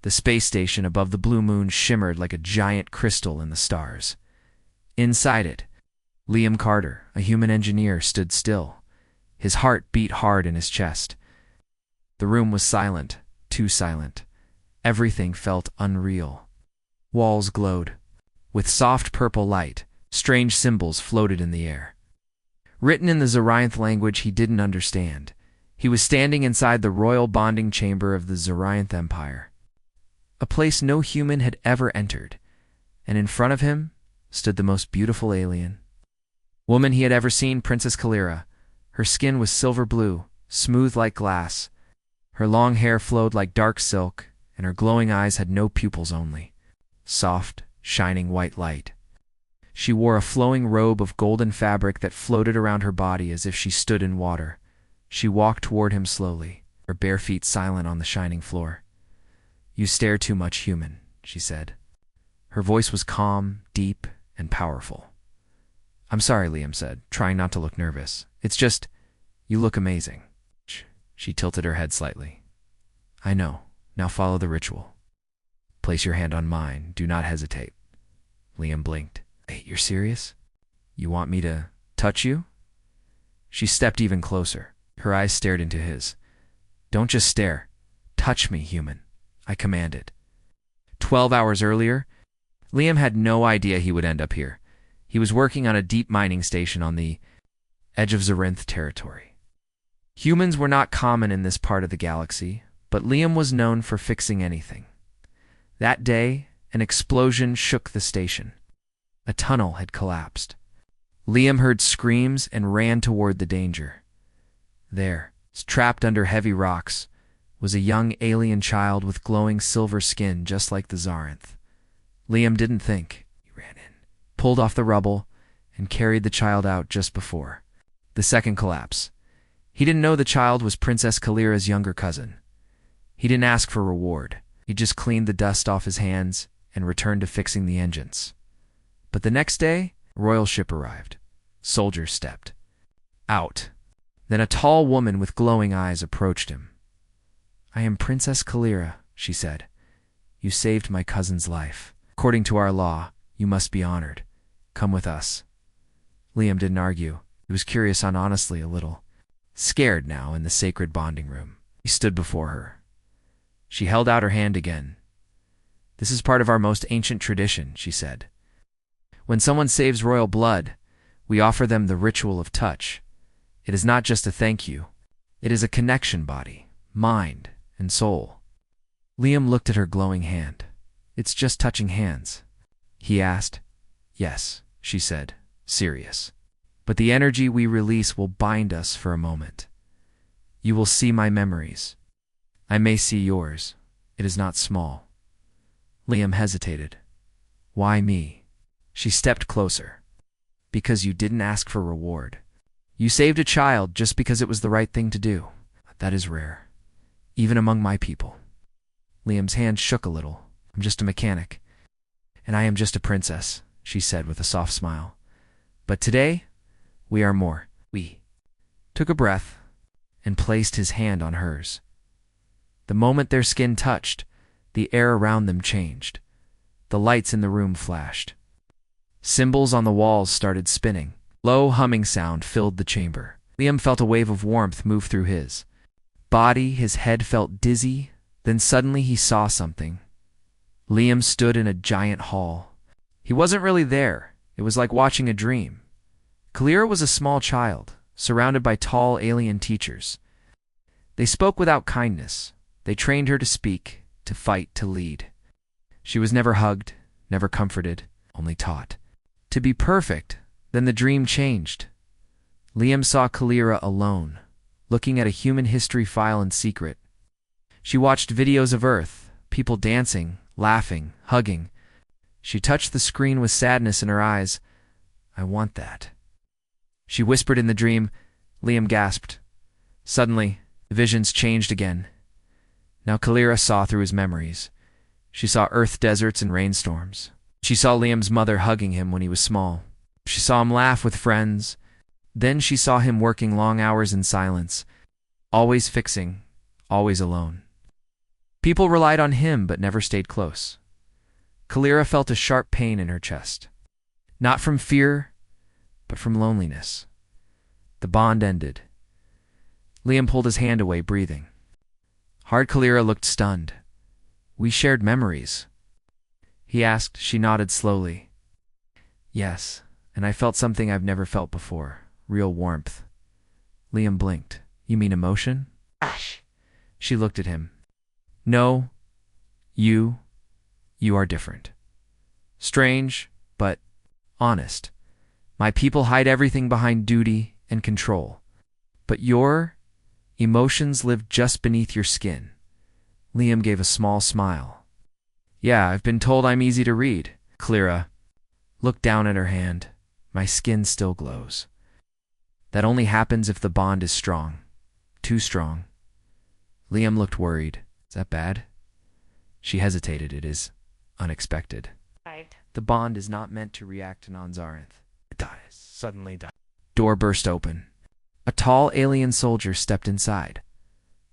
The space station above the blue moon shimmered like a giant crystal in the stars. Inside it, Liam Carter, a human engineer, stood still. His heart beat hard in his chest. The room was silent, too silent. Everything felt unreal. Walls glowed. With soft purple light, strange symbols floated in the air. Written in the Zorianth language he didn't understand. He was standing inside the royal bonding chamber of the Zorianth Empire, a place no human had ever entered, and in front of him stood the most beautiful alien woman he had ever seen, Princess Kalira. Her skin was silver blue, smooth like glass. Her long hair flowed like dark silk, and her glowing eyes had no pupils, only soft, shining white light. She wore a flowing robe of golden fabric that floated around her body as if she stood in water. She walked toward him slowly, her bare feet silent on the shining floor. "You stare too much, human," she said. Her voice was calm, deep, and powerful. "I'm sorry," Liam said, trying not to look nervous. "It's just, you look amazing." She tilted her head slightly. "I know. Now follow the ritual. Place your hand on mine. Do not hesitate." Liam blinked. "Hey, you're serious? You want me to touch you?" She stepped even closer. Her eyes stared into his. "Don't just stare. Touch me, human," I commanded. 12 hours earlier, Liam had no idea he would end up here. He was working on a deep mining station on the edge of Zorianth territory. Humans were not common in this part of the galaxy, but Liam was known for fixing anything. That day, an explosion shook the station. A tunnel had collapsed. Liam heard screams and ran toward the danger. There, trapped under heavy rocks, was a young alien child with glowing silver skin just like the Zorianth. Liam didn't think. He ran in, pulled off the rubble, and carried the child out just before the second collapse. He didn't know the child was Princess Kalira's younger cousin. He didn't ask for reward. He just cleaned the dust off his hands and returned to fixing the engines. But the next day, a royal ship arrived. Soldiers stepped out. Then a tall woman with glowing eyes approached him. "I am Princess Kalira," she said. "You saved my cousin's life. According to our law, you must be honored. Come with us." Liam didn't argue. He was curious and honestly a little scared now in the sacred bonding room. He stood before her. She held out her hand again. "This is part of our most ancient tradition," she said. "When someone saves royal blood, we offer them the ritual of touch. It is not just a thank you. It is a connection, body, mind, and soul." Liam looked at her glowing hand. "It's just touching hands?" he asked. "Yes," she said, serious. "But the energy we release will bind us for a moment. You will see my memories. I may see yours. It is not small." Liam hesitated. "Why me?" She stepped closer. "Because you didn't ask for reward. You saved a child just because it was the right thing to do. That is rare, even among my people." Liam's hand shook a little. "I'm just a mechanic. And I am just a princess," she said with a soft smile. "But today, we are more." We took a breath and placed his hand on hers. The moment their skin touched, the air around them changed. The lights in the room flashed. Symbols on the walls started spinning. Low humming sound filled the chamber. Liam felt a wave of warmth move through his body. His head felt dizzy. Then suddenly he saw something. Liam stood in a giant hall. He wasn't really there. It was like watching a dream. Kalira was a small child, surrounded by tall alien teachers. They spoke without kindness. They trained her to speak, to fight, to lead. She was never hugged, never comforted, only taught to be perfect. Then the dream changed. Liam saw Kalira alone, looking at a human history file in secret. She watched videos of Earth, people dancing, laughing, hugging. She touched the screen with sadness in her eyes. "I want that." She whispered in the dream. Liam gasped. Suddenly, the visions changed again. Now Kalira saw through his memories. She saw Earth deserts and rainstorms. She saw Liam's mother hugging him when he was small. She saw him laugh with friends. Then she saw him working long hours in silence, always fixing, always alone. People relied on him but never stayed close. Kalira felt a sharp pain in her chest. Not from fear, but from loneliness. The bond ended. Liam pulled his hand away, breathing. Hard Kalira looked stunned. We shared memories. He asked. She nodded slowly. Yes, and I felt something I've never felt before. Real warmth. Liam blinked. You mean emotion? Ash. She looked at him. No, you are different. Strange, but honest. My people hide everything behind duty and control. But your emotions live just beneath your skin. Liam gave a small smile. Yeah, I've been told I'm easy to read. Kalira looked down at her hand. My skin still glows. That only happens if the bond is strong. Too strong. Liam looked worried. Is that bad? She hesitated. It is unexpected. The bond is not meant to react to non-Zarinth. It dies. Suddenly dies. Door burst open. A tall alien soldier stepped inside.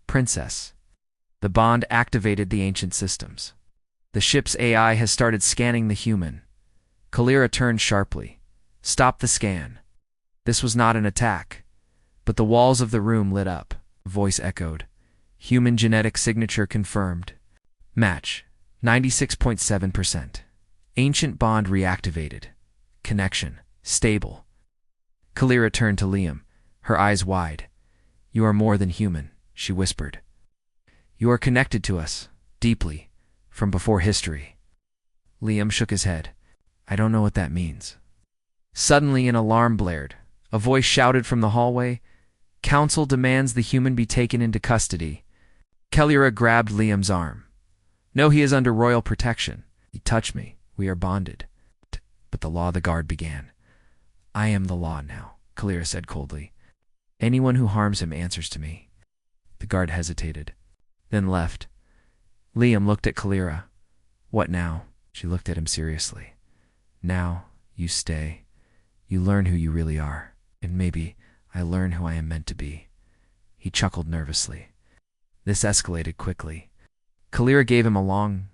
Princess. The bond activated the ancient systems. The ship's AI has started scanning the human. Kalira turned sharply. Stop the scan. This was not an attack. But the walls of the room lit up. A voice echoed. Human genetic signature confirmed. Match. 96.7%. Ancient bond reactivated. Connection. Stable. Kalira turned to Liam, her eyes wide. You are more than human, she whispered. You are connected to us, deeply, from before history. Liam shook his head. I don't know what that means. Suddenly an alarm blared. A voice shouted from the hallway. Council demands the human be taken into custody. Kalira grabbed Liam's arm. No, he is under royal protection. He touched me. We are bonded. But the guard began. I am the law now, Kalira said coldly. Anyone who harms him answers to me. The guard hesitated, then left. Liam looked at Kalira. What now? She looked at him seriously. Now, you stay. You learn who you really are, and maybe I learn who I am meant to be. He chuckled nervously. This escalated quickly. Kalira gave him a long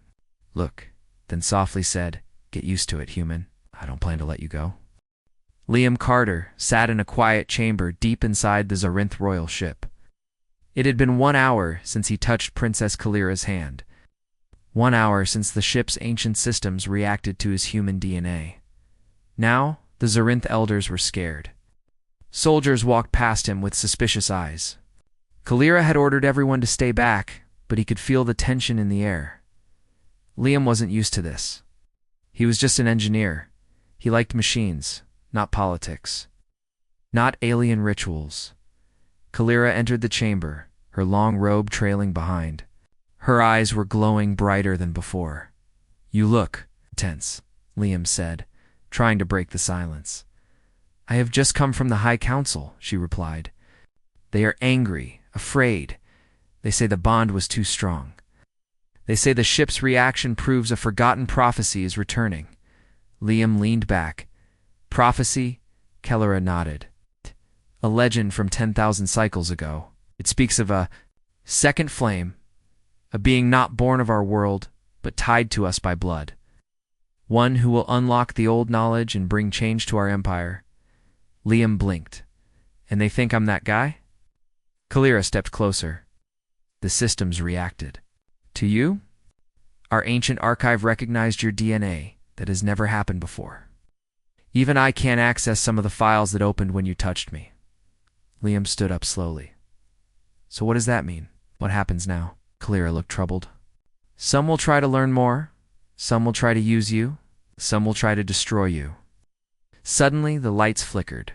look, then softly said, Get used to it, human. I don't plan to let you go. Liam Carter sat in a quiet chamber deep inside the Zarinth royal ship. It had been 1 hour since he touched Princess Kalira's hand. 1 hour since the ship's ancient systems reacted to his human DNA. Now, the Zarinth elders were scared. Soldiers walked past him with suspicious eyes. Kalira had ordered everyone to stay back, but he could feel the tension in the air. Liam wasn't used to this. He was just an engineer. He liked machines, not politics. Not alien rituals. Kalira entered the chamber, her long robe trailing behind. Her eyes were glowing brighter than before. You look tense, Liam said, trying to break the silence. I have just come from the High Council, she replied. They are angry, afraid. They say the bond was too strong. They say the ship's reaction proves a forgotten prophecy is returning. Liam leaned back. Prophecy? Kalira nodded. A legend from 10,000 cycles ago. It speaks of a second flame, a being not born of our world, but tied to us by blood. One who will unlock the old knowledge and bring change to our empire. Liam blinked. And they think I'm that guy? Kalira stepped closer. The systems reacted. To you? Our ancient archive recognized your DNA that has never happened before. Even I can't access some of the files that opened when you touched me. Liam stood up slowly. So what does that mean? What happens now? Kalira looked troubled. Some will try to learn more. Some will try to use you. Some will try to destroy you. Suddenly, the lights flickered.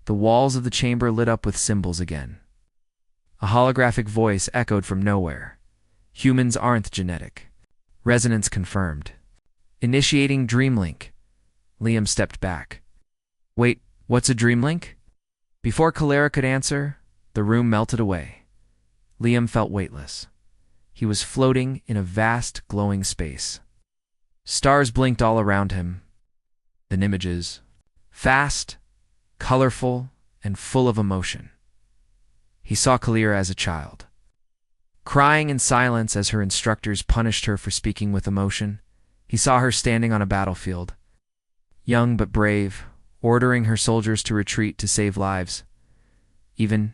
The walls of the chamber lit up with symbols again. A holographic voice echoed from nowhere. Humans aren't genetic. Resonance confirmed. Initiating Dreamlink. Liam stepped back. Wait, what's a Dreamlink? Before Kalira could answer, the room melted away. Liam felt weightless. He was floating in a vast, glowing space. Stars blinked all around him. Then images. Fast, colorful, and full of emotion. He saw Kalira as a child. crying in silence as her instructors punished her for speaking with emotion. He saw her standing on a battlefield, young but brave, ordering her soldiers to retreat to save lives. Even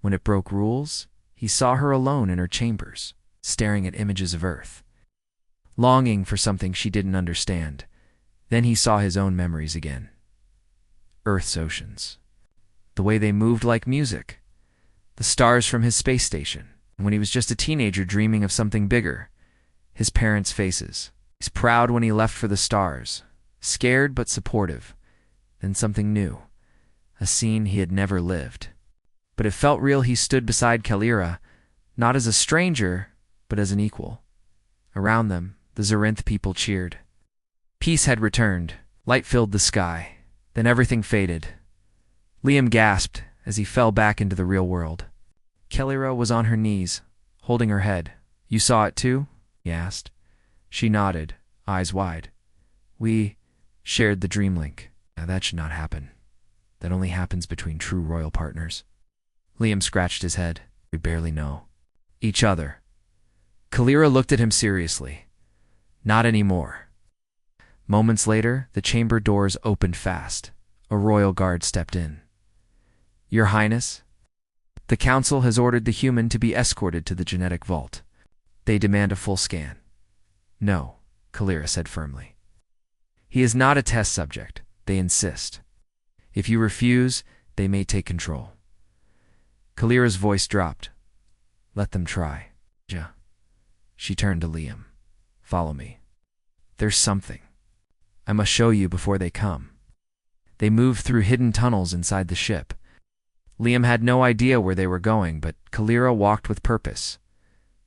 when it broke rules, he saw her alone in her chambers, staring at images of Earth, longing for something she didn't understand. Then he saw his own memories again. Earth's oceans, the way they moved like music, the stars from his space station, when he was just a teenager dreaming of something bigger, his parents' faces. He's proud when he left for the stars, scared but supportive. Then something new, a scene he had never lived. But it felt real. He stood beside Kalira, not as a stranger, but as an equal. Around them, the Zorinth people cheered. Peace had returned. Light filled the sky. Then everything faded. Liam gasped as he fell back into the real world. Kalira was on her knees, holding her head. "You saw it too?" he asked. She nodded, eyes wide. "We shared the dream link." Now that should not happen. That only happens between true royal partners. Liam scratched his head. "We barely know each other." Kalira looked at him seriously. "Not anymore." Moments later, the chamber doors opened fast. A royal guard stepped in. "Your Highness, the council has ordered the human to be escorted to the genetic vault. They demand a full scan." "No," Kalira said firmly. "He is not a test subject. They insist. If you refuse, they may take control." Kalira's voice dropped. "Let them try." Ja. She turned to Liam. "Follow me. There's something I must show you before they come." They moved through hidden tunnels inside the ship. Liam had no idea where they were going, but Kalira walked with purpose.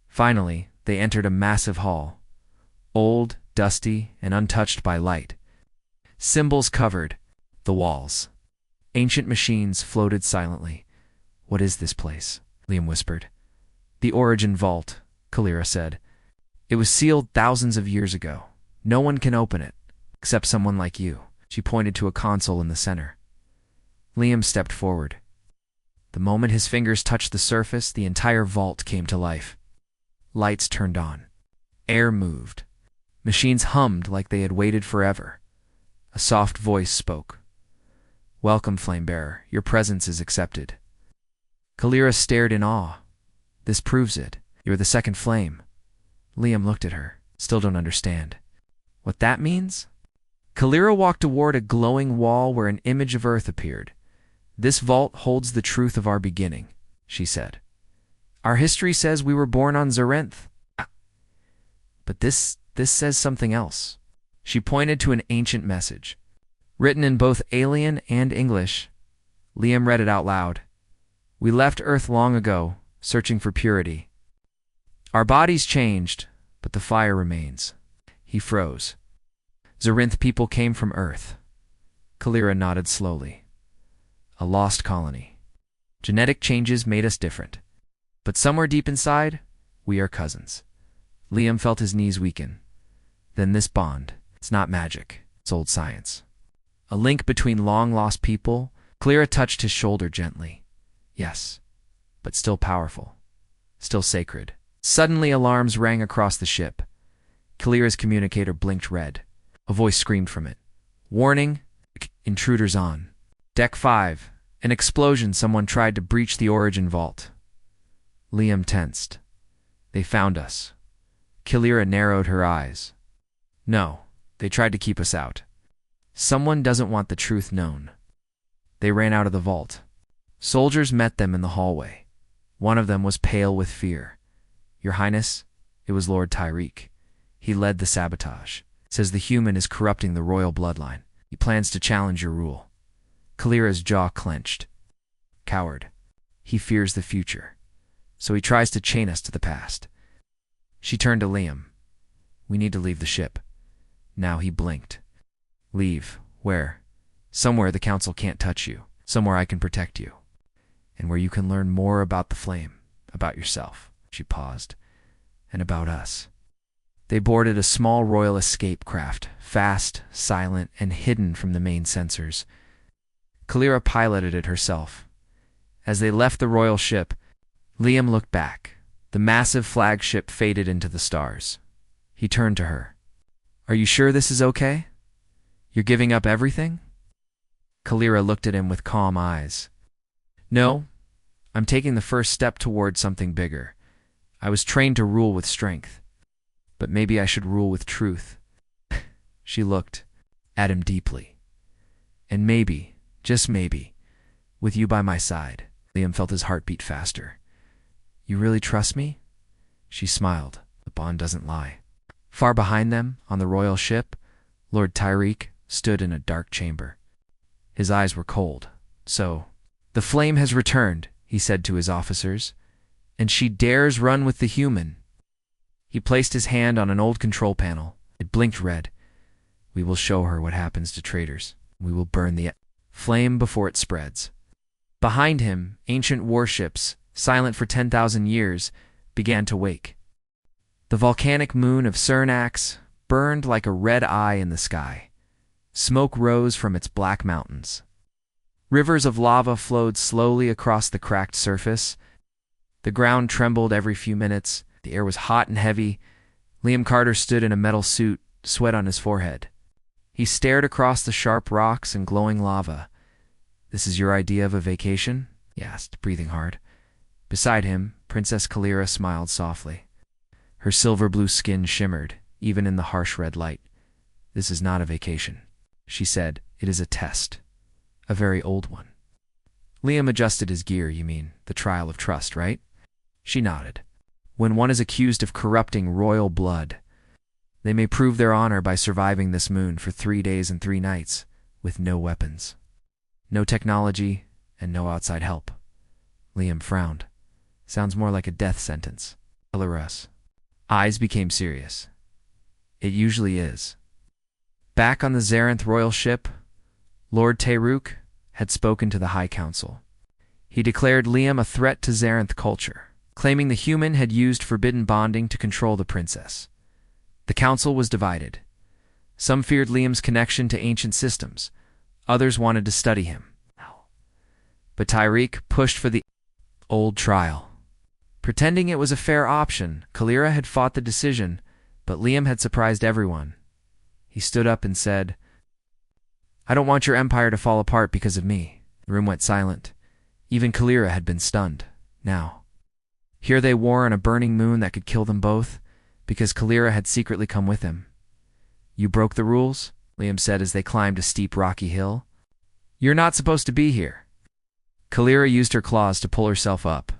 Finally, they entered a massive hall, old, dusty, and untouched by light. Symbols covered the walls. Ancient machines floated silently. "What is this place?" Liam whispered. "The Origin Vault," Kalira said. "It was sealed thousands of years ago. No one can open it, except someone like you." She pointed to a console in the center. Liam stepped forward. The moment his fingers touched the surface, the entire vault came to life. Lights turned on. Air moved. Machines hummed like they had waited forever. A soft voice spoke. "Welcome, Flamebearer. Your presence is accepted." Kalira stared in awe. "This proves it. You're the second flame." Liam looked at her. "Still don't understand what that means?" Kalira walked toward a glowing wall where an image of Earth appeared. "This vault holds the truth of our beginning," she said. "Our history says we were born on Zorinth. But this says something else." She pointed to an ancient message, written in both alien and English. Liam read it out loud. "We left Earth long ago, searching for purity. Our bodies changed, but the fire remains." He froze. "Zorinth people came from Earth." Kalira nodded slowly. "A lost colony. Genetic changes made us different. But somewhere deep inside, we are cousins." Liam felt his knees weaken. Then this bond. It's not magic. It's old science. A link between long-lost people. Kalira touched his shoulder gently. "Yes, but still powerful. Still sacred." Suddenly alarms rang across the ship. Kalira's communicator blinked red. A voice screamed from it. "Warning! Intruders on Deck 5. An explosion. Someone tried to breach the Origin Vault." Liam tensed. "They found us." Kalira narrowed her eyes. "No, they tried to keep us out. Someone doesn't want the truth known." They ran out of the vault. Soldiers met them in the hallway. One of them was pale with fear. "Your Highness, it was Lord Tyreek. He led the sabotage. Says the human is corrupting the royal bloodline. He plans to challenge your rule." Kalira's jaw clenched. "Coward. He fears the future. So he tries to chain us to the past." She turned to Liam. "We need to leave the ship." Now he blinked. "Leave? Where?" "Somewhere the council can't touch you. Somewhere I can protect you. And where you can learn more about the flame, about yourself." She paused. "And about us." They boarded a small royal escape craft, fast, silent, and hidden from the main sensors. Kalira piloted it herself. As they left the royal ship, Liam looked back. The massive flagship faded into the stars. He turned to her. Are you sure this is okay? You're giving up everything? Kalira looked at him with calm eyes. No, I'm taking the first step toward something bigger. I was trained to rule with strength, but maybe I should rule with truth. She looked at him deeply. And maybe, just maybe, with you by my side. Liam felt his heart beat faster. You really trust me? She smiled. The bond doesn't lie. Far behind them, on the royal ship, Lord Tyreek stood in a dark chamber. His eyes were cold. So, the flame has returned, he said to his officers, and she dares run with the human. He placed his hand on an old control panel. It blinked red. We will show her what happens to traitors. We will burn the flame before it spreads. Behind him, ancient warships, silent for 10,000 years, began to wake. The volcanic moon of Cernax burned like a red eye in the sky. Smoke rose from its black mountains. Rivers of lava flowed slowly across the cracked surface. The ground trembled every few minutes. The air was hot and heavy. Liam Carter stood in a metal suit, sweat on his forehead. He stared across the sharp rocks and glowing lava. This is your idea of a vacation? He asked, breathing hard. Beside him, Princess Kalira smiled softly. Her silver-blue skin shimmered, even in the harsh red light. This is not a vacation, she said. It is a test. A very old one. Liam adjusted his gear, you mean, the trial of trust, right? She nodded. When one is accused of corrupting royal blood, they may prove their honor by surviving this moon for 3 days and 3 nights, with no weapons. No technology, and no outside help. Liam frowned. Sounds more like a death sentence. Kalira's eyes became serious. It usually is. Back on the Zarenth royal ship, Lord Taeruk had spoken to the High Council. He declared Liam a threat to Zarenth culture, claiming the human had used forbidden bonding to control the princess. The council was divided. Some feared Liam's connection to ancient systems. Others wanted to study him. But Tyreek pushed for the old trial. Pretending it was a fair option, Kalira had fought the decision, but Liam had surprised everyone. He stood up and said, I don't want your empire to fall apart because of me. The room went silent. Even Kalira had been stunned. Now, here they were on a burning moon that could kill them both, because Kalira had secretly come with him. You broke the rules, Liam said as they climbed a steep rocky hill. You're not supposed to be here. Kalira used her claws to pull herself up.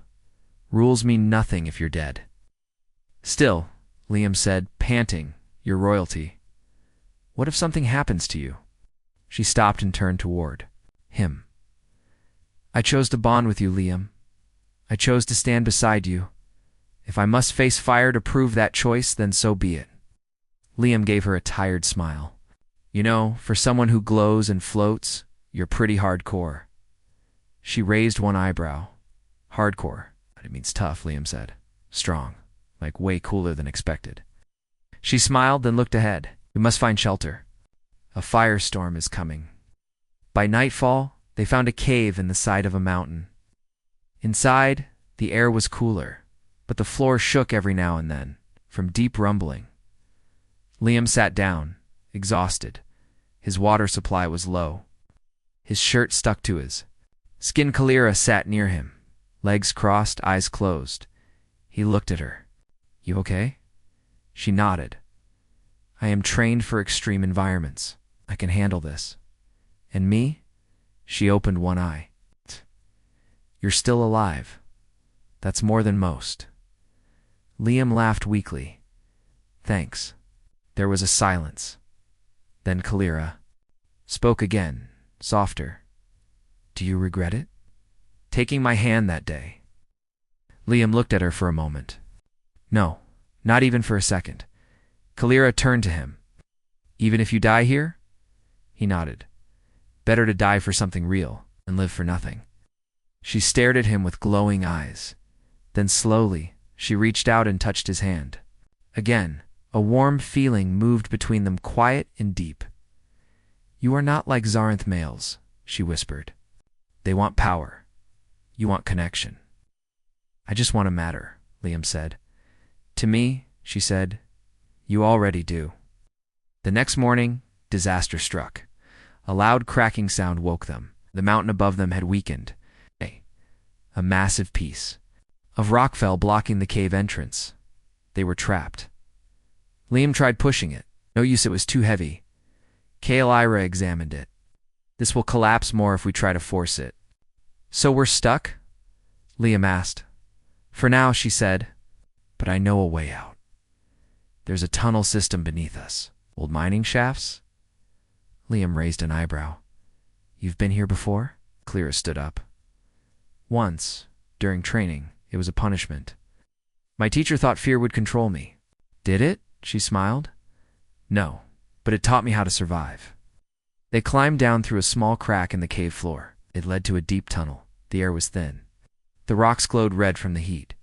Rules mean nothing if you're dead. Still, Liam said, panting, you're royalty. What if something happens to you? She stopped and turned toward him. I chose to bond with you, Liam. I chose to stand beside you. If I must face fire to prove that choice, then so be it. Liam gave her a tired smile. You know, for someone who glows and floats, you're pretty hardcore. She raised one eyebrow. Hardcore. It means tough, Liam said. Strong. Like way cooler than expected. She smiled, then looked ahead. We must find shelter. A firestorm is coming. By nightfall, they found a cave in the side of a mountain. Inside, the air was cooler, but the floor shook every now and then, from deep rumbling. Liam sat down, exhausted. His water supply was low. His shirt stuck to his skin. Kalira sat near him, legs crossed, eyes closed. He looked at her. You okay? She nodded. I am trained for extreme environments. I can handle this. And me? She opened one eye. You're still alive. That's more than most. Liam laughed weakly. Thanks. There was a silence. Then Kalira spoke again, softer. Do you regret it? Taking my hand that day. Liam looked at her for a moment. No, not even for a second. Kalira turned to him. Even if you die here? He nodded. Better to die for something real than live for nothing. She stared at him with glowing eyes. Then slowly, she reached out and touched his hand. Again, a warm feeling moved between them, quiet and deep. You are not like Zarenth males, she whispered. They want power. You want connection. I just want to matter, Liam said. To me, she said, you already do. The next morning, disaster struck. A loud cracking sound woke them. The mountain above them had weakened. A massive piece of rock fell, blocking the cave entrance. They were trapped. Liam tried pushing it. No use, it was too heavy. Kalira examined it. This will collapse more if we try to force it. So we're stuck? Liam asked. For now, she said, but I know a way out. There's a tunnel system beneath us. Old mining shafts? Liam raised an eyebrow. You've been here before? Kalira stood up. Once, during training, it was a punishment. My teacher thought fear would control me. Did it? She smiled. No, but it taught me how to survive. They climbed down through a small crack in the cave floor. It led to a deep tunnel. The air was thin. The rocks glowed red from the heat.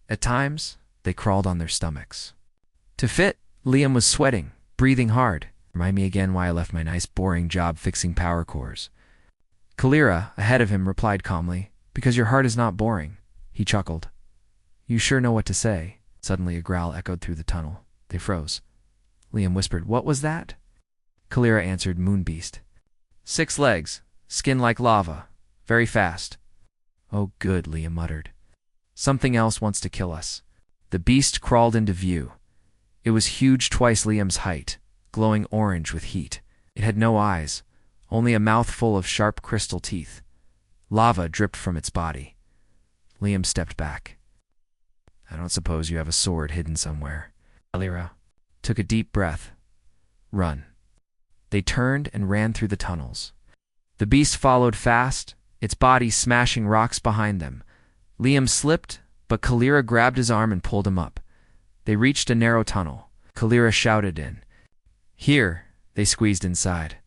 At times, they crawled on their stomachs. To fit, Liam was sweating, breathing hard. Remind me again why I left my nice boring job fixing power cores. Kalira, ahead of him, replied calmly, because your heart is not boring. He chuckled. You sure know what to say. Suddenly a growl echoed through the tunnel. They froze. Liam whispered, what was that? Kalira answered, Moonbeast. 6 legs, skin like lava, very fast. Oh good, Liam muttered. Something else wants to kill us. The beast crawled into view. It was huge, twice Liam's height, glowing orange with heat. It had no eyes, only a mouth full of sharp crystal teeth. Lava dripped from its body. Liam stepped back. I don't suppose you have a sword hidden somewhere. Kalira took a deep breath. Run. They turned and ran through the tunnels. The beast followed fast, its body smashing rocks behind them. Liam slipped, but Kalira grabbed his arm and pulled him up. They reached a narrow tunnel. Kalira shouted in. Here, they squeezed inside.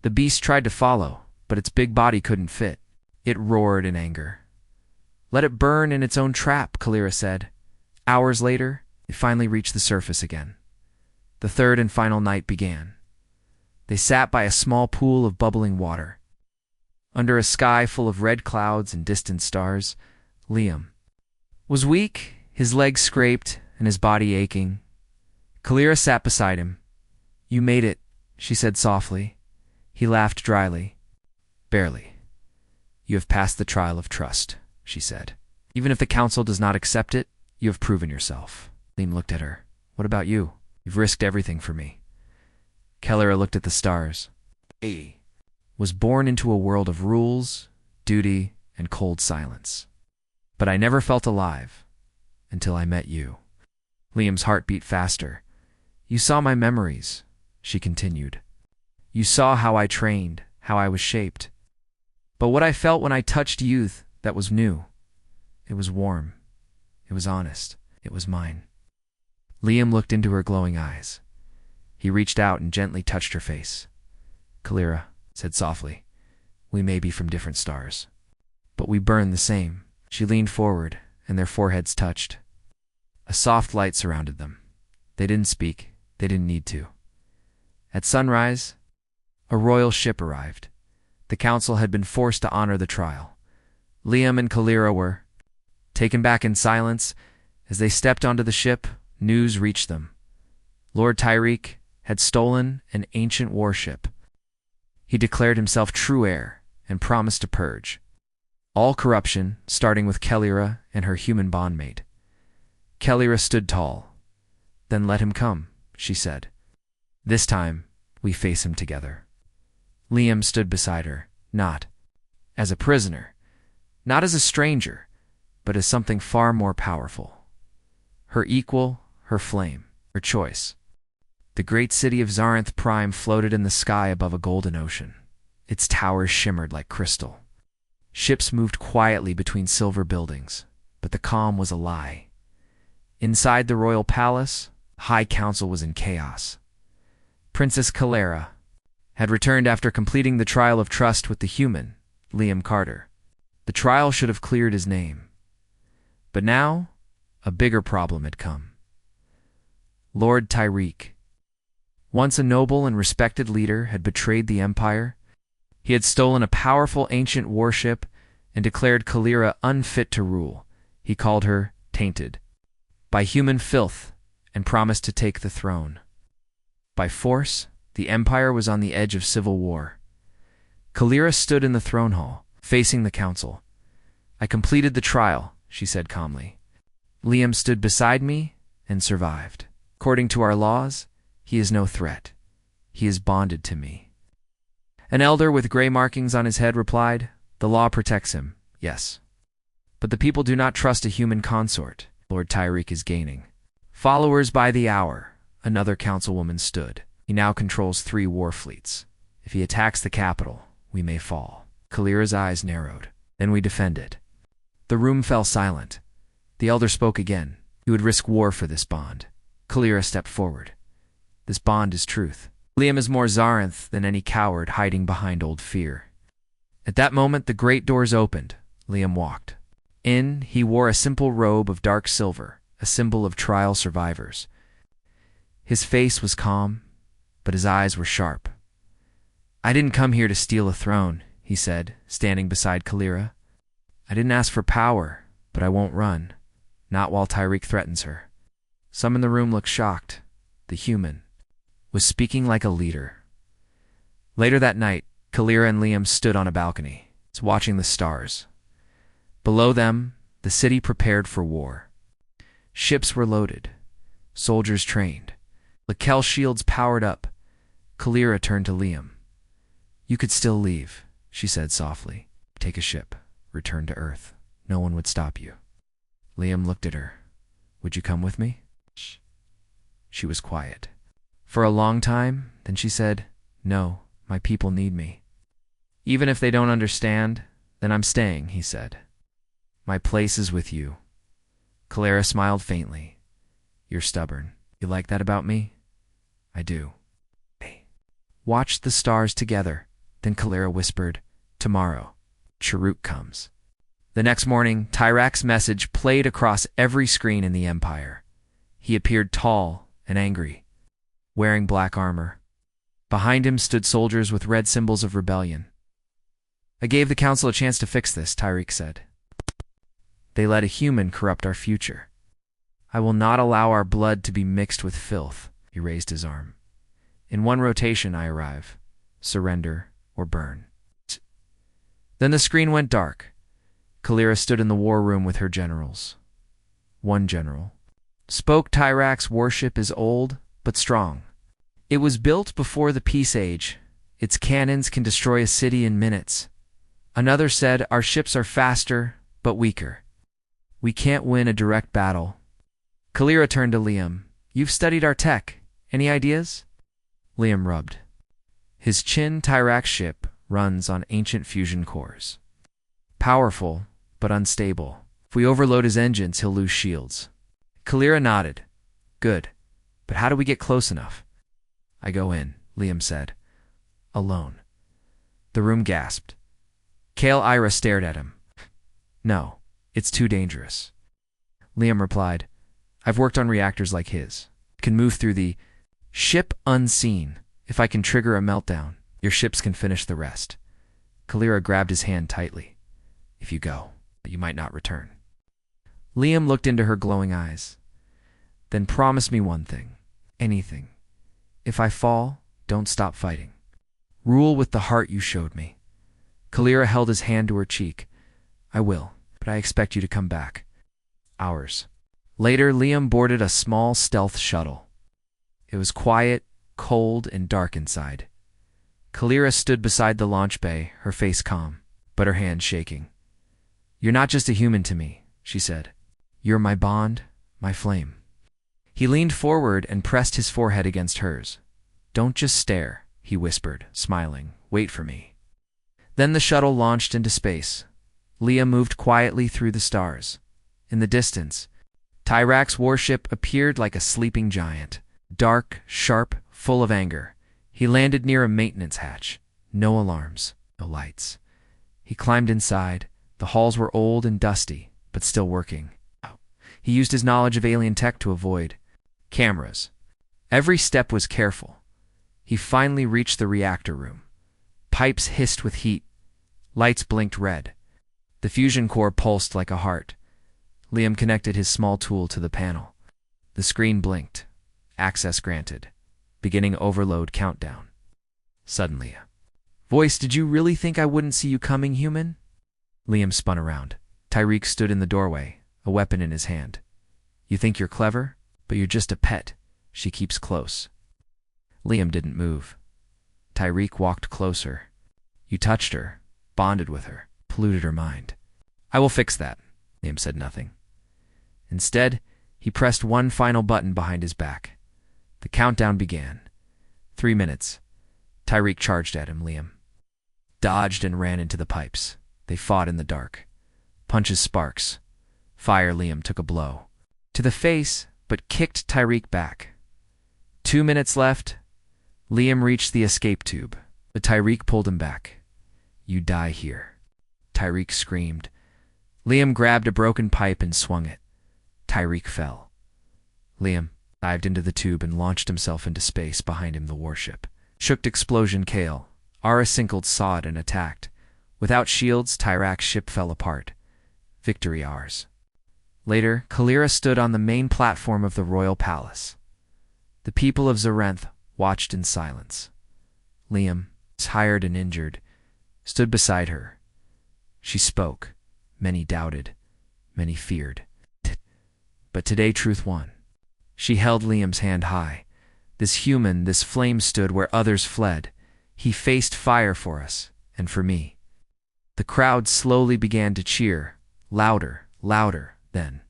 The beast tried to follow, but its big body couldn't fit. It roared in anger. Let it burn in its own trap, Kalira said. Hours later, they finally reached the surface again. The third and final night began. They sat by a small pool of bubbling water. Under a sky full of red clouds and distant stars, Liam was weak, his legs scraped and his body aching. Kalira sat beside him. You made it, she said softly. He laughed dryly. Barely. You have passed the trial of trust, she said. Even if the council does not accept it, you have proven yourself. Liam looked at her. What about you? You've risked everything for me. Kalira looked at the stars. I was born into a world of rules, duty, and cold silence. But I never felt alive until I met you. Liam's heart beat faster. You saw my memories, she continued. You saw how I trained, how I was shaped. But what I felt when I touched youth, that was new. It was warm. It was honest. It was mine. Liam looked into her glowing eyes. He reached out and gently touched her face. Kalira said softly, we may be from different stars, but we burn the same. She leaned forward, and their foreheads touched. A soft light surrounded them. They didn't speak. They didn't need to. At sunrise, a royal ship arrived. The council had been forced to honor the trial. Liam and Kalira were taken back in silence. As they stepped onto the ship, news reached them. Lord Tyreek had stolen an ancient warship. He declared himself true heir and promised to purge all corruption, starting with Kalira and her human bondmate. Kalira stood tall. Then let him come, she said. This time, we face him together. Liam stood beside her, not as a prisoner, not as a stranger, but as something far more powerful. Her equal, her flame, her choice. The great city of Zarinth Prime floated in the sky above a golden ocean. Its towers shimmered like crystal. Ships moved quietly between silver buildings, but the calm was a lie. Inside the royal palace, the High Council was in chaos. Princess Kalira had returned after completing the trial of trust with the human, Liam Carter. The trial should have cleared his name. But now, a bigger problem had come. Lord Tyreek, once a noble and respected leader, had betrayed the Empire. He had stolen a powerful ancient warship and declared Kalira unfit to rule. He called her tainted by human filth, and promised to take the throne. By force, the empire was on the edge of civil war. Kalira stood in the throne hall, facing the council. "I completed the trial," she said calmly. "Liam stood beside me and survived. According to our laws, he is no threat. He is bonded to me." An elder with gray markings on his head replied, "The law protects him, yes. But the people do not trust a human consort. Lord Tyreek is gaining followers by the hour." Another councilwoman stood. "He now controls 3 war fleets. If he attacks the capital, we may fall." Kalira's eyes narrowed. "Then we defend it." The room fell silent. The elder spoke again. "You would risk war for this bond." Kalira stepped forward. "This bond is truth. Liam is more Zarinth than any coward hiding behind old fear." At that moment, the great doors opened. Liam walked in. He wore a simple robe of dark silver, a symbol of trial survivors. His face was calm, but his eyes were sharp. "I didn't come here to steal a throne," he said, standing beside Kalira. "I didn't ask for power, but I won't run. Not while Tyreek threatens her." Some in the room looked shocked. The human was speaking like a leader. Later that night, Kalira and Liam stood on a balcony, watching the stars. Below them, the city prepared for war. Ships were loaded, soldiers trained, Lakel shields powered up. Kalira turned to Liam. "You could still leave," she said softly. "Take a ship, return to Earth. No one would stop you." Liam looked at her. "Would you come with me?" She was quiet. For a long time, then she said, "No, my people need me." "Even if they don't understand, then I'm staying," he said. "My place is with you." Kalira smiled faintly. "You're stubborn. You like that about me?" "I do." They watched the stars together. Then Kalira whispered, "Tomorrow, Charuk comes." The next morning, Tyrak's message played across every screen in the Empire. He appeared tall and angry, wearing black armor. Behind him stood soldiers with red symbols of rebellion. "I gave the council a chance to fix this," Tyreek said. "They let a human corrupt our future. I will not allow our blood to be mixed with filth." He raised his arm. "In one rotation I arrive. Surrender or burn." Then the screen went dark. Kalira stood in the war room with her generals. One general spoke. "Tyrak's warship is old, but strong. It was built before the Peace Age. Its cannons can destroy a city in minutes." Another said, "Our ships are faster, but weaker. We can't win a direct battle." Kalira turned to Liam. "You've studied our tech. Any ideas?" Liam rubbed his chin. "Tyrak's ship runs on ancient fusion cores. Powerful, but unstable. If we overload his engines, he'll lose shields." Kalira nodded. "Good. But how do we get close enough?" "I go in," Liam said. "Alone." The room gasped. Kale Ira stared at him. "No, it's too dangerous." Liam replied, "I've worked on reactors like his. Can move through the ship unseen. If I can trigger a meltdown, your ships can finish the rest." Kalira grabbed his hand tightly. "If you go, you might not return." Liam looked into her glowing eyes. "Then promise me one thing. Anything. If I fall, don't stop fighting. Rule with the heart you showed me." Kalira held his hand to her cheek. "I will, but I expect you to come back." Hours later, Liam boarded a small stealth shuttle. It was quiet, cold, and dark inside. Kalira stood beside the launch bay, her face calm, but her hands shaking. "You're not just a human to me," she said. "You're my bond, my flame." He leaned forward and pressed his forehead against hers. "Don't just stare," he whispered, smiling. "Wait for me." Then the shuttle launched into space. Liam moved quietly through the stars. In the distance, Tyrak's warship appeared like a sleeping giant. Dark, sharp, full of anger. He landed near a maintenance hatch. No alarms, no lights. He climbed inside. The halls were old and dusty, but still working. He used his knowledge of alien tech to avoid cameras. Every step was careful. He finally reached the reactor room. Pipes hissed with heat. Lights blinked red. The fusion core pulsed like a heart. Liam connected his small tool to the panel. The screen blinked. Access granted. Beginning overload countdown. Suddenly, a voice, "Did you really think I wouldn't see you coming, human?" Liam spun around. Tyreek stood in the doorway, a weapon in his hand. "You think you're clever, but you're just a pet. She keeps close." Liam didn't move. Tyreek walked closer. "You touched her, bonded with her, polluted her mind." "I will fix that." Liam said nothing. Instead, he pressed one final button behind his back. The countdown began. 3 minutes. Tyreek charged at him. Liam dodged and ran into the pipes. They fought in the dark. Punches sparks. Fire. Liam took a blow to the face, but kicked Tyreek back. 2 minutes left. Liam reached the escape tube, but Tyreek pulled him back. "You die here." Tyreek screamed. Liam grabbed a broken pipe and swung it. Tyreek fell. Liam dived into the tube and launched himself into space. Behind him, the warship. Shook explosion. Kale. Ara Sinkled saw it and attacked. Without shields, Tyrak's ship fell apart. Victory ours. Later, Kalira stood on the main platform of the royal palace. The people of Zarenth watched in silence. Liam, tired and injured, stood beside her. She spoke. Many doubted. Many feared. But today truth won. She held Liam's hand high. This human, this flame stood where others fled. He faced fire for us, and for me. The crowd slowly began to cheer. Louder, louder, then.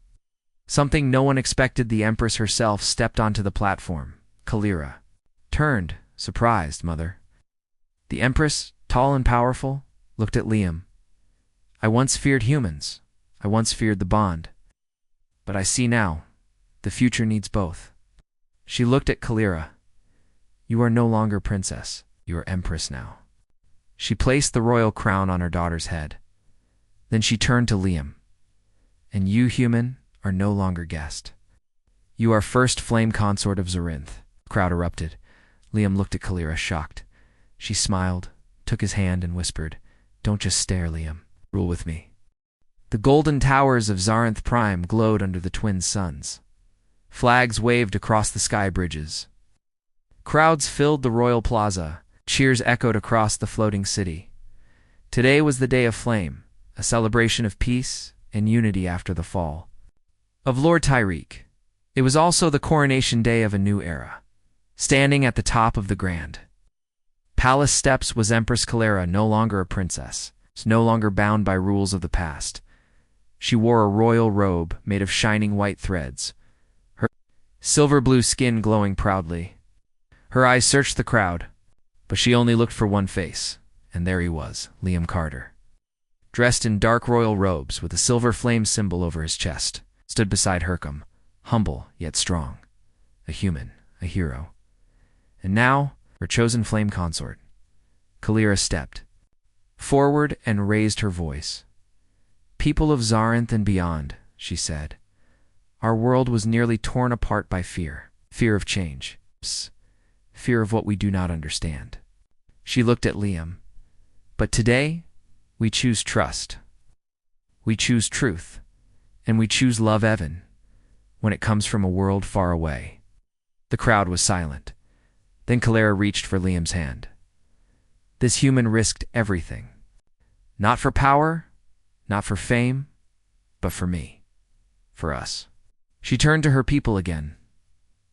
Something no one expected. The Empress herself stepped onto the platform. Kalira turned, surprised. "Mother." The Empress, tall and powerful, looked at Liam. "I once feared humans. I once feared the bond. But I see now. The future needs both." She looked at Kalira. "You are no longer princess. You are Empress now." She placed the royal crown on her daughter's head. Then she turned to Liam. "And you, human, are no longer guest. You are first flame consort of Zarinth." The crowd erupted. Liam looked at Kalira, shocked. She smiled, took his hand, and whispered, "Don't just stare, Liam. Rule with me." The golden towers of Zarinth Prime glowed under the twin suns. Flags waved across the sky bridges. Crowds filled the royal plaza. Cheers echoed across the floating city. Today was the day of flame, a celebration of peace and unity after the fall of Lord Tyreek. It was also the coronation day of a new era. Standing at the top of the grand palace steps was Empress Kalira, no longer a princess, no longer bound by rules of the past. She wore a royal robe made of shining white threads, her silver blue skin glowing proudly. Her eyes searched the crowd, but she only looked for one face, and there he was, Liam Carter. Dressed in dark royal robes with a silver flame symbol over his chest, stood beside Hercom, humble yet strong, a human, a hero. And now, her chosen flame consort. Kalira stepped forward and raised her voice. "People of Zarinth and beyond," she said, "our world was nearly torn apart by fear. Fear of change. Fear of what we do not understand." She looked at Liam. "But today, we choose trust. We choose truth. And we choose love even when it comes from a world far away." The crowd was silent. Then Kalira reached for Liam's hand. This human risked everything. Not for power, not for fame, but for me. For us. She turned to her people again.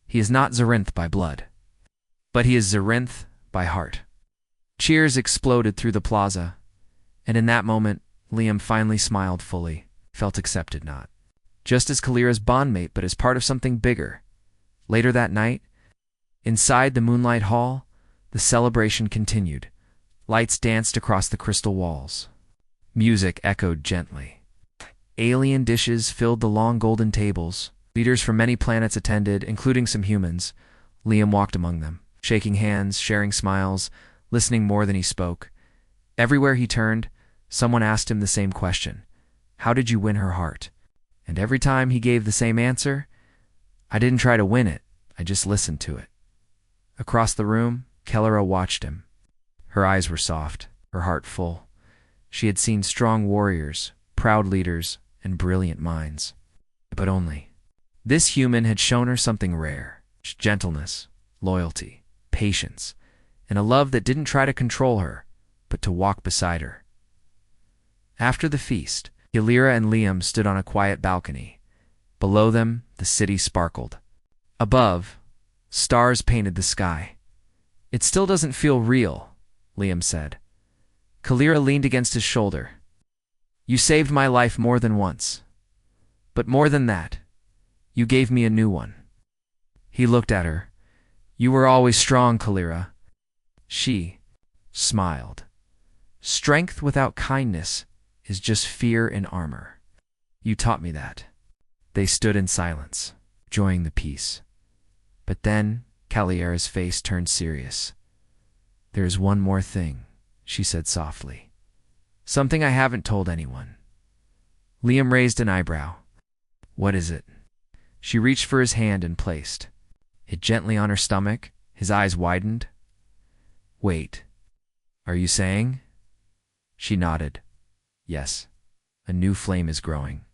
"He is not Zarinth by blood, but he is Zarinth by heart." Cheers exploded through the plaza, and in that moment, Liam finally smiled fully, felt accepted, not just as Kalira's bondmate, but as part of something bigger. Later that night, inside the Moonlight Hall, the celebration continued. Lights danced across the crystal walls. Music echoed gently. Alien dishes filled the long golden tables. Leaders from many planets attended, including some humans. Liam walked among them, shaking hands, sharing smiles, listening more than he spoke. Everywhere he turned, someone asked him the same question. How did you win her heart? And every time he gave the same answer, I didn't try to win it, I just listened to it. Across the room, Kalira watched him. Her eyes were soft, her heart full. She had seen strong warriors, proud leaders, and brilliant minds. but only. This human had shown her something rare: gentleness, loyalty, patience, and a love that didn't try to control her, but to walk beside her. After the feast, Kalira and Liam stood on a quiet balcony. Below them, the city sparkled. Above, stars painted the sky. "It still doesn't feel real," Liam said. Kalira leaned against his shoulder. "You saved my life more than once. But more than that, you gave me a new one." He looked at her. "You were always strong, Kalira." She smiled. "Strength without kindness is just fear in armor. You taught me that." They stood in silence, enjoying the peace. But then Kalira's face turned serious. "There is one more thing," she said softly. "Something I haven't told anyone." Liam raised an eyebrow. "What is it?" She reached for his hand and placed it gently on her stomach. His eyes widened. "Wait, are you saying?" She nodded. "Yes, a new flame is growing."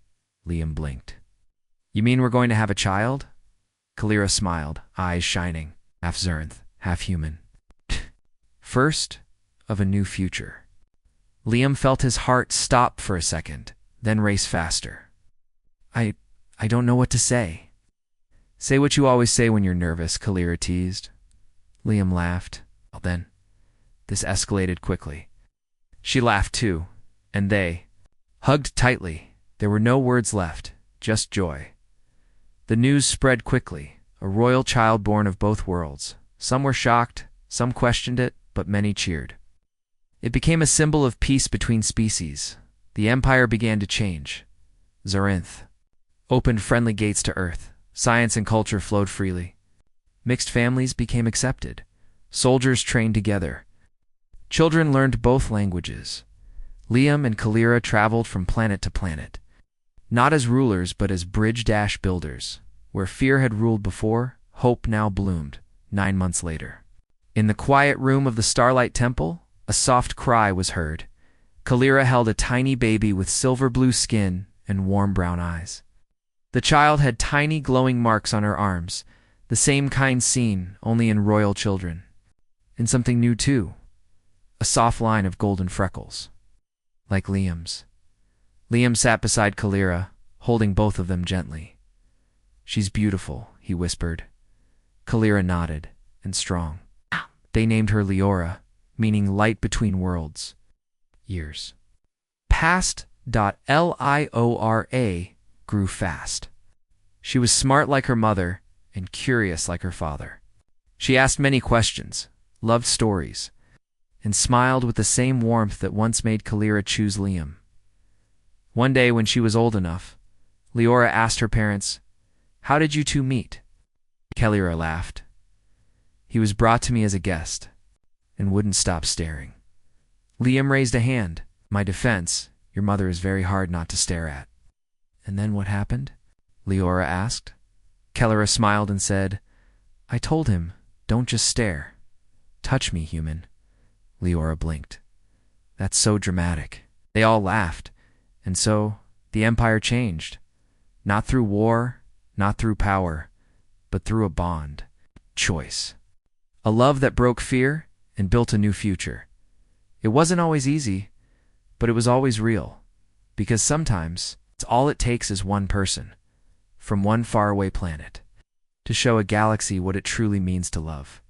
Liam blinked. "You mean we're going to have a child?" Kalira smiled, eyes shining, half Zernth, half human. "First, of a new future." Liam felt his heart stop for a second, then race faster. I don't know what to say." "Say what you always say when you're nervous," Kalira teased. Liam laughed. Well then, this escalated quickly. She laughed too, and they hugged tightly. There were no words left, just joy. The news spread quickly, a royal child born of both worlds. Some were shocked, some questioned it, but many cheered. It became a symbol of peace between species. The empire began to change. Zerinth opened friendly gates to Earth. Science and culture flowed freely. Mixed families became accepted. Soldiers trained together. Children learned both languages. Liam and Kalira traveled from planet to planet, not as rulers but as bridge-builders. Where fear had ruled before, hope now bloomed, 9 months later. In the quiet room of the Starlight Temple, a soft cry was heard. Kalira held a tiny baby with silver-blue skin and warm brown eyes. The child had tiny glowing marks on her arms, the same kind seen only in royal children. And something new too, a soft line of golden freckles, like Liam's. Liam sat beside Kalira, holding both of them gently. "She's beautiful," he whispered. Kalira nodded, and strong. They named her Liora, meaning light between worlds. Years passed. Liora grew fast. She was smart like her mother and curious like her father. She asked many questions, loved stories, and smiled with the same warmth that once made Kalira choose Liam. One day when she was old enough, Liora asked her parents, "How did you two meet?" Kalira laughed. "He was brought to me as a guest," and wouldn't stop staring. Liam raised a hand. "My defense, your mother is very hard not to stare at." "And then what happened?" Liora asked. Kalira smiled and said, "I told him, don't just stare. Touch me, human." Liora blinked. "That's so dramatic." They all laughed, and so the empire changed. Not through war, not through power, but through a bond. Choice. A love that broke fear and built a new future. It wasn't always easy, but it was always real. Because sometimes, all it takes is one person, from one faraway planet, to show a galaxy what it truly means to love.